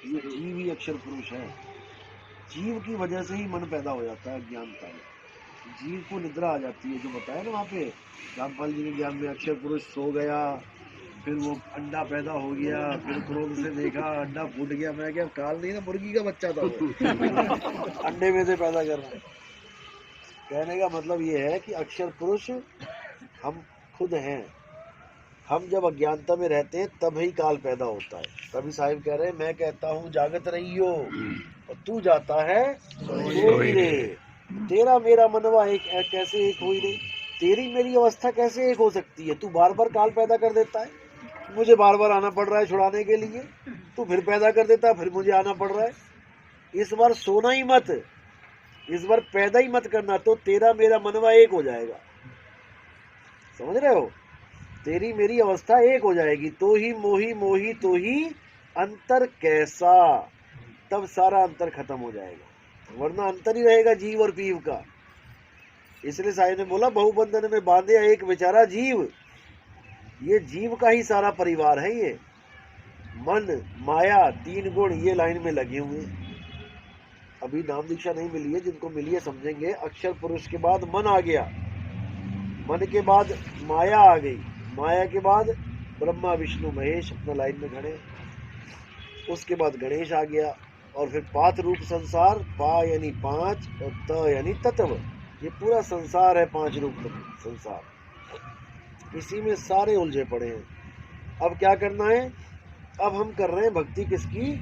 ये जीव ही अक्षर पुरुष है। जीव की वजह से ही मन पैदा हो जाता है अज्ञानता में। जीव को निद्रा आ जाती है, जो बताया ना वहाँ पे रामपाल जी के ज्ञान में, अक्षर पुरुष सो गया, फिर वो अंडा पैदा हो गया, फिर क्रोध से देखा अंडा फूट गया। मैं क्या, काल नहीं ना, मुर्गी का बच्चा था वो अंडे में से पैदा कर रहा है। कहने का मतलब ये है कि अक्षर पुरुष हम खुद हैं। हम जब अज्ञानता में रहते हैं तब ही काल पैदा होता है। कभी साहिब कह रहे हैं, मैं कहता हूँ जागत रहियो और तू जाता है सोई रे। तेरा मेरा मनवा एक कैसे एक हुई रे। तेरी मेरी अवस्था कैसे एक हो सकती है? तू बार बार काल पैदा कर देता है, मुझे बार बार आना पड़ रहा है छुड़ाने के लिए। तू फिर पैदा कर देता है, फिर मुझे आना पड़ रहा है। इस बार सोना ही मत, इस बार पैदा ही मत करना, तो तेरा मेरा मनवा एक हो जाएगा। समझ रहे हो? तेरी मेरी अवस्था एक हो जाएगी। तो ही मोही मोही तो ही अंतर कैसा, तब सारा अंतर खत्म हो जाएगा, वरना अंतर ही रहेगा जीव और पीव का। इसलिए साईं ने बोला, बहुबंधन में बांधे एक बेचारा जीव। ये जीव का ही सारा परिवार है। ये मन माया तीन गुण ये लाइन में लगे हुए। अभी नाम दीक्षा नहीं मिली है, जिनको मिली है समझेंगे। अक्षर पुरुष के बाद मन आ गया, मन के बाद माया आ गई, माया के बाद ब्रह्मा विष्णु महेश अपना लाइन में खड़े, उसके बाद गणेश आ गया, और फिर पात रूप संसार। पा यानी पांच और त यानी तत्व। ये पूरा संसार है, पांच रूप संसार। इसी में सारे उलझे पड़े हैं। अब क्या करना है? अब हम कर रहे हैं भक्ति किसकी?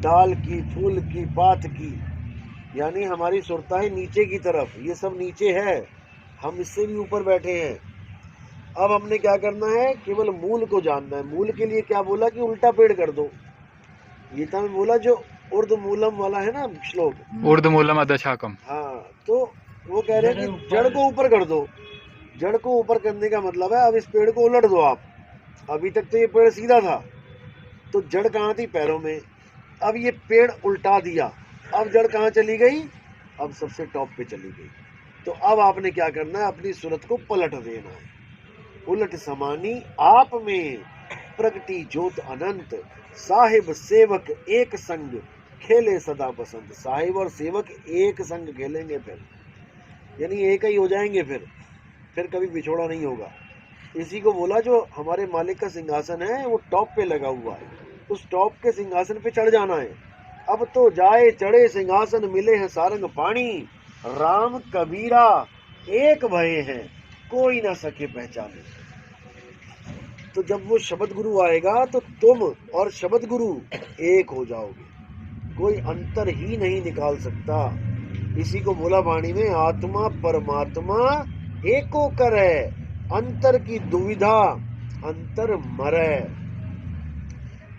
डाल की, फूल की, पात की। यानी हमारी सुरता है नीचे की तरफ, ये सब नीचे है, हम इससे भी ऊपर बैठे हैं। अब हमने क्या करना है? केवल मूल को जानना है। मूल के लिए क्या बोला कि उल्टा पेड़ कर दो। गीता में बोला जो उर्द मूलम वाला है ना श्लोक, उर्द मूलम अधशाकम। हाँ, तो वो कह रहे हैं कि जड़ को ऊपर कर दो। जड़ को ऊपर करने का मतलब है अब इस पेड़ को उलट दो आप। अभी तक तो ये पेड़ सीधा था, तो जड़ कहाँ थी? पैरों में। अब ये पेड़ उल्टा दिया, अब जड़ कहाँ चली गई? अब सबसे टॉप पे चली गई। तो अब आपने क्या करना है? अपनी सूरत को पलट देना है। उलट समानी आप में प्रगति ज्योत अनंत, साहिब सेवक एक संग खेले सदा बसंत। साहिब और सेवक एक संग खेलेंगे, फिर यानी एक ही हो जाएंगे, फिर कभी बिछोड़ा नहीं होगा। इसी को बोला जो हमारे मालिक का सिंहासन है वो टॉप पे लगा हुआ है, उस टॉप के सिंहासन पे चढ़ जाना है। अब तो जाए चढ़े सिंहासन, मिले हैं सारंग पाणी। राम कबीरा एक भये हैं, कोई ना सके पहचाने। तो जब वो शब्द गुरु आएगा तो तुम और शब्द गुरु एक हो जाओगे, कोई अंतर ही नहीं निकाल सकता। इसी को बोला वाणी में, आत्मा परमात्मा एको करे, अंतर की दुविधा अंतर मरे।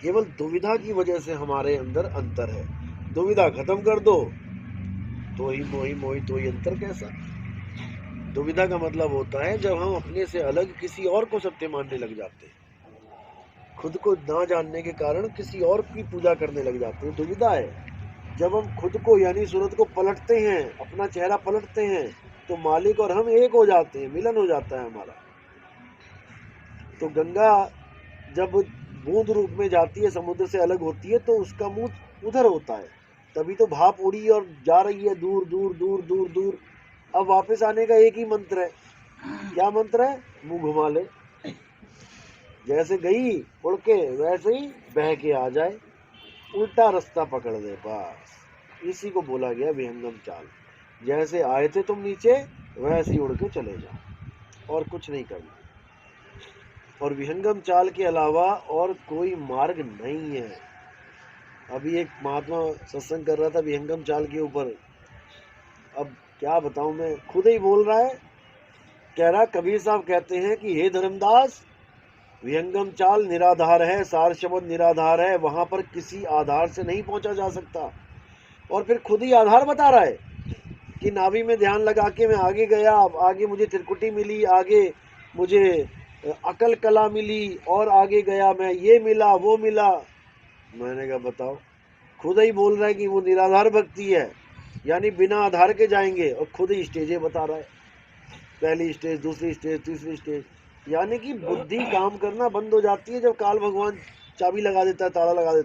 केवल दुविधा की वजह से हमारे अंदर अंतर है। दुविधा खत्म कर दो तो ही मोही, मोही तो ही अंतर कैसा। दुविधा का मतलब होता है जब हम अपने से अलग किसी और को सत्य मानने लग जाते हैं, खुद को ना जानने के कारण किसी और की पूजा करने लग जाते हैं, दुविधा है। जब हम खुद को यानी सूरत को पलटते हैं, अपना चेहरा पलटते हैं, तो मालिक और हम एक हो जाते हैं, मिलन हो जाता है हमारा। तो गंगा जब बूंद रूप में जाती है, समुद्र से अलग होती है, तो उसका मुंह उधर होता है, तभी तो भाप उड़ी और जा रही है दूर दूर दूर दूर दूर। अब वापस आने का एक ही मंत्र है। क्या मंत्र है? मुंह घुमा ले। जैसे गई उड़ के वैसे ही बह के आ जाए, उल्टा रास्ता पकड़ ले बस। इसी को बोला गया विहंगम चाल। जैसे आए थे तुम नीचे, वैसे ही उड़ के चले जाओ, और कुछ नहीं करना। और विहंगम चाल के अलावा और कोई मार्ग नहीं है। अभी एक महात्मा सत्संग कर रहा था विहंगम चाल के ऊपर। अब क्या बताऊं मैं, खुद ही बोल रहा है, कह रहा कबीर साहब कहते हैं कि हे धर्मदास, विहंगम चाल निराधार है, सार शब्द निराधार है, वहां पर किसी आधार से नहीं पहुंचा जा सकता। और फिर खुद ही आधार बता रहा है कि नाभि में ध्यान लगा के मैं आगे गया, आगे मुझे त्रिकुटी मिली, आगे मुझे अकल कला मिली, और आगे गया मैं ये मिला वो मिला। मैंने कहा बताओ, खुद ही बोल रहा है कि वो निराधार भक्ति है, यानी बिना आधार के जाएंगे, और खुद ही स्टेजें बता रहा है, पहली स्टेज, दूसरी स्टेज, तीसरी स्टेज। यानी कि बुद्धि काम करना बंद हो जाती है जब काल भगवान चाबी लगा देता है, ताला लगा देता है।